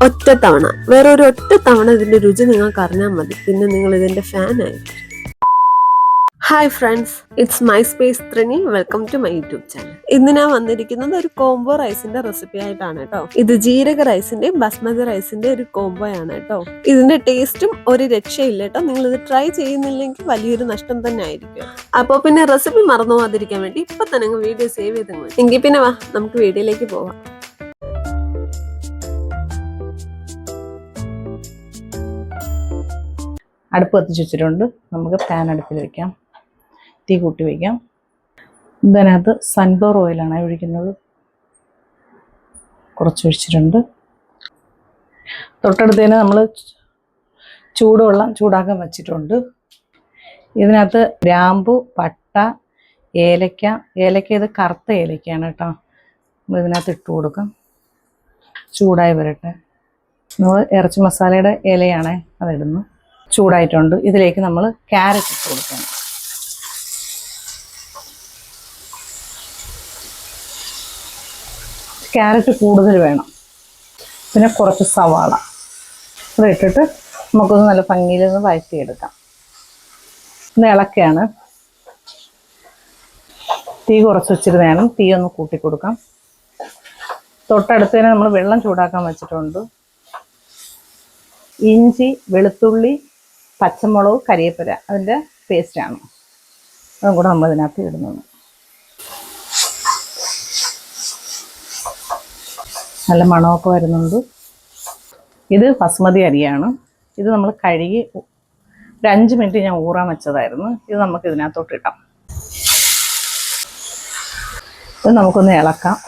ഒറ്റ തവണ, വേറൊരു ഒറ്റ തവണ ഇതിന്റെ രുചി നിങ്ങൾക്ക് അറിഞ്ഞാൽ മതി, പിന്നെ നിങ്ങൾ ഇതിന്റെ ഫാനായി. Hi friends, it's my space Thrini. Welcome to my YouTube channel. ഇന്ന് ഞാൻ വന്നിരിക്കുന്നത് ഒരു കോംബോ റൈസിന്റെ റെസിപ്പി ആയിട്ടാണ് കേട്ടോ. ഇത് ജീരക റൈസിന്റെയും ബസ്മതി റൈസിന്റെ ഒരു കോംബോ ആണ് കേട്ടോ. ഇതിന്റെ ടേസ്റ്റും ഒരു രക്ഷയില്ല കേട്ടോ. നിങ്ങൾ ഇത് ട്രൈ ചെയ്യുന്നില്ലെങ്കിൽ വലിയൊരു നഷ്ടം തന്നെ ആയിരിക്കും. അപ്പോൾ പിന്നെ റെസിപ്പി മറന്നു പോകാതിരിക്കാൻ വേണ്ടി ഇപ്പൊ തന്നെ വീഡിയോ സേവ് ചെയ്ത് എങ്കിൽ പിന്നെ വാ നമുക്ക് വീഡിയോയിലേക്ക് പോവാം. അടുപ്പ് കത്തിച്ച് വെച്ചിട്ടുണ്ട്. നമുക്ക് പാൻ അടുപ്പിൽ വയ്ക്കാം, തീ കൂട്ടി വയ്ക്കാം. ഇതിനകത്ത് സൺഫ്ലവർ ഓയിലാണ് ഒഴിക്കുന്നത്. കുറച്ച് ഒഴിച്ചിട്ടുണ്ട്. തൊട്ടടുത്ത് തന്നെ നമ്മൾ ചൂടുവെള്ളം ചൂടാക്കാൻ വെച്ചിട്ടുണ്ട്. ഇതിനകത്ത് ഗ്രാമ്പു, പട്ട, ഏലക്ക ഇത് കറുത്ത ഏലക്കയാണ് കേട്ടോ. ഇതിനകത്ത് ഇട്ട് കൊടുക്കാം. ചൂടായി വരട്ടെ. നമ്മൾ ഇറച്ചി മസാലയുടെ ഇലയാണ് അതിടുന്നു. ചൂടായിട്ടുണ്ട്. ഇതിലേക്ക് നമ്മൾ ക്യാരറ്റ് ഇട്ട് കൊടുക്കണം. ക്യാരറ്റ് കൂടുതൽ വേണം. പിന്നെ കുറച്ച് സവാള ഇത് ഇട്ടിട്ട് നമുക്കൊന്ന് നല്ല ഭംഗിയിൽ ഒന്ന് വഴറ്റിയെടുക്കാം. ഒന്ന് ഇളക്കുകയാണ്. തീ കുറച്ച് വെച്ചിട്ട് വേണം. തീ ഒന്ന് കൂട്ടി കൊടുക്കാം. തൊട്ടടുത്ത് തന്നെ നമ്മൾ വെള്ളം ചൂടാക്കാൻ വെച്ചിട്ടുണ്ട്. ഇഞ്ചി, വെളുത്തുള്ളി, പച്ചമുളക്, കരിവേപ്പില അതിൻ്റെ പേസ്റ്റാണ്. അതും കൂടെ നമ്മൾ ഇതിനകത്ത് ഇടുന്നത്. നല്ല മണമൊക്കെ വരുന്നുണ്ട്. ഇത് ബസ്മതി അരിയാണ്. ഇത് നമ്മൾ കഴുകി ഒരു 5 മിനിറ്റ് ഞാൻ ഊറാൻ വെച്ചതായിരുന്നു. ഇത് നമുക്ക് ഇതിനകത്തോട്ട് ഇടാം. ഇത് നമുക്കൊന്ന് ഇളക്കാം.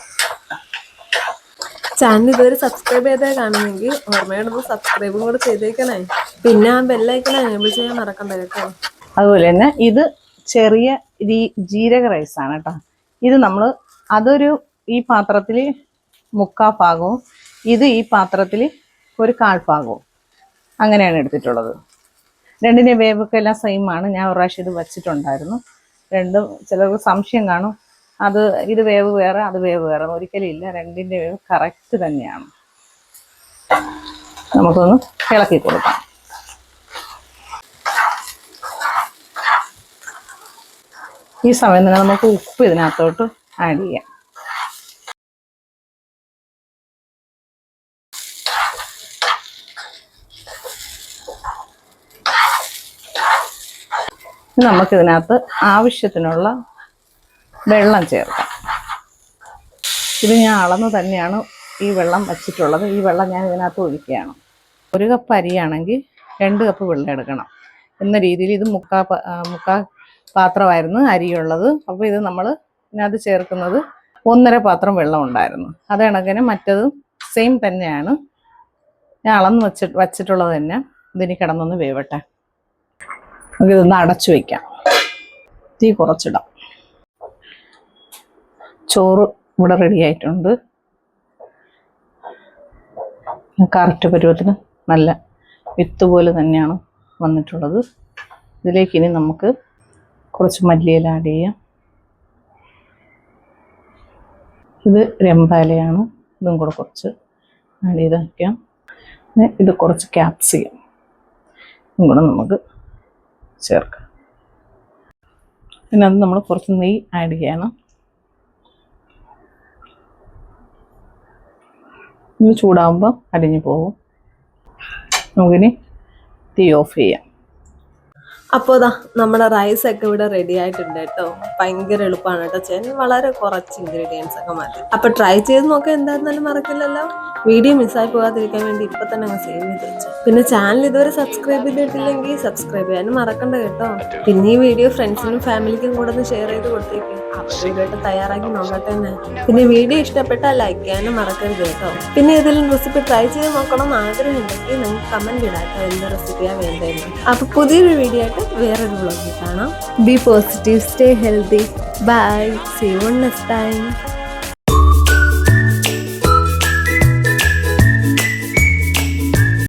ചാനൽ ഇതുവരെ സബ്സ്ക്രൈബ് ചെയ്താൽ കാണുമെങ്കിൽ ഓർമ്മയോടൊന്ന് സബ്സ്ക്രൈബും കൂടെ ചെയ്തേക്കണേ. പിന്നെ ആ ബെല്ലൈക്കൺ എനേബിൾ ചെയ്യാൻ മറക്കണ്ട കേട്ടോ. അതുപോലെ തന്നെ ഇത് ചെറിയ ജീരക റൈസാണ് കേട്ടോ. ഇത് നമ്മൾ ഈ പാത്രത്തിൽ 3/4 ഭാഗവും ഇത് ഈ പാത്രത്തിൽ 1/4 ഭാഗവും അങ്ങനെയാണ് എടുത്തിട്ടുള്ളത്. രണ്ടിൻ്റെ വേവൊക്കെ എല്ലാം സെയിം ആണ്. ഞാൻ ഒരു പ്രാവശ്യം ഇത് വച്ചിട്ടുണ്ടായിരുന്നു. രണ്ടും ചിലർക്ക് സംശയം കാണും, ഇത് വേവ് വേറെ അത് വേവ് വേറെ. ഒരിക്കലും ഇല്ല, രണ്ടിൻ്റെ വേവ് കറക്റ്റ് തന്നെയാണ്. നമുക്കൊന്ന് ഇളക്കി കൊടുക്കാം. ഈ സമയം തന്നെ നമുക്ക് ഉപ്പ് ഇതിനകത്തോട്ട് ആഡ് ചെയ്യാം. നമുക്കിതിനകത്ത് ആവശ്യത്തിനുള്ള വെള്ളം ചേർക്കാം. ഇത് ഞാൻ അളന്ന് തന്നെയാണ് ഈ വെള്ളം വച്ചിട്ടുള്ളത്. ഈ വെള്ളം ഞാൻ ഇതിനകത്ത് ഒഴിക്കുകയാണ്. 1 കപ്പ് അരിയാണെങ്കിൽ 2 കപ്പ് വെള്ളം എടുക്കണം എന്ന രീതിയിൽ. ഇത് മുക്കാ പാത്രമായിരുന്നു അരിയുള്ളത്. അപ്പോൾ ഇത് നമ്മൾ ഇതിനകത്ത് ചേർക്കുന്നത് 1.5 പാത്രം വെള്ളം ഉണ്ടായിരുന്നു. അത് കണക്കിന് മറ്റതും സെയിം തന്നെയാണ്. ഞാൻ അളന്ന് വച്ചിട്ടുള്ളത് തന്നെ. ഇതിന് കിടന്നൊന്ന് വേവട്ടെ. നമുക്കിതൊന്ന് അടച്ചു വയ്ക്കാം. തീ കുറച്ചിടാം. ചോറ് ഇവിടെ റെഡി ആയിട്ടുണ്ട്. കറക്റ്റ് പരുവത്തിന് നല്ല വിത്ത് പോലെ തന്നെയാണ് വന്നിട്ടുള്ളത്. ഇതിലേക്ക് ഇനി നമുക്ക് കുറച്ച് മല്ലിയില ആഡ് ചെയ്യാം. ഇത് രമ്പാലയാണ്. ഇതും കൂടെ കുറച്ച് ആഡ് ചെയ്ത് വയ്ക്കാം. ഇത് കുറച്ച് ക്യാപ്സിക്കം ഇതും കൂടെ നമുക്ക് ചേർക്കാം. പിന്നെ അത് നമ്മൾ കുറച്ച് നെയ്യ് ആഡ് ചെയ്യണം. ഇത് ചൂടാകുമ്പോൾ അടിഞ്ഞു പോകും. നമുക്കിനി തീ ഓഫ് ചെയ്യാം. അപ്പോൾ നമ്മുടെ റൈസൊക്കെ ഇവിടെ റെഡി ആയിട്ടുണ്ട് കേട്ടോ. ഭയങ്കര എളുപ്പമാണ് കേട്ടോ ചെയ്യാൻ. വളരെ കുറച്ച് ഇൻഗ്രീഡിയൻസ് ഒക്കെ മതി. അപ്പോൾ ട്രൈ ചെയ്ത് നോക്കാൻ എന്തായിരുന്നാലും മറക്കില്ലല്ലോ. വീഡിയോ മിസ്സായി പോകാതിരിക്കാൻ വേണ്ടി ഇപ്പം തന്നെ അങ്ങ് സേവ് ചെയ്ത് വെച്ചു. പിന്നെ ചാനൽ ഇതുവരെ സബ്സ്ക്രൈബ് ചെയ്തിട്ടില്ലെങ്കിൽ സബ്സ്ക്രൈബ് ചെയ്യാനും മറക്കണ്ട കേട്ടോ. പിന്നെ ഈ വീഡിയോ ഫ്രണ്ട്സിനും ഫാമിലിക്കും കൂടെ ഒന്ന് ഷെയർ ചെയ്ത് കൊടുത്തേക്കും. അവർ വീഡിയോ തയ്യാറാക്കി നോക്കട്ടെ തന്നെ. പിന്നെ വീഡിയോ ഇഷ്ടപ്പെട്ടാൽ ലൈക്ക് ചെയ്യാനും മറക്കരുത് കേട്ടോ. പിന്നെ ഏതെങ്കിലും റെസിപ്പി ട്രൈ ചെയ്ത് നോക്കണം എന്ന് ആഗ്രഹമുണ്ടെങ്കിൽ നിങ്ങൾക്ക് കമന്റ് ഇടാം കേട്ടോ, എന്ത് റെസിപ്പിയാണ് വേണ്ടതെന്ന്. അപ്പോൾ പുതിയൊരു വീഡിയോ ആയിട്ട് വേറൊരു വ്ളോഗിൽ കാണാം. Be positive, stay healthy, bye, see you next time.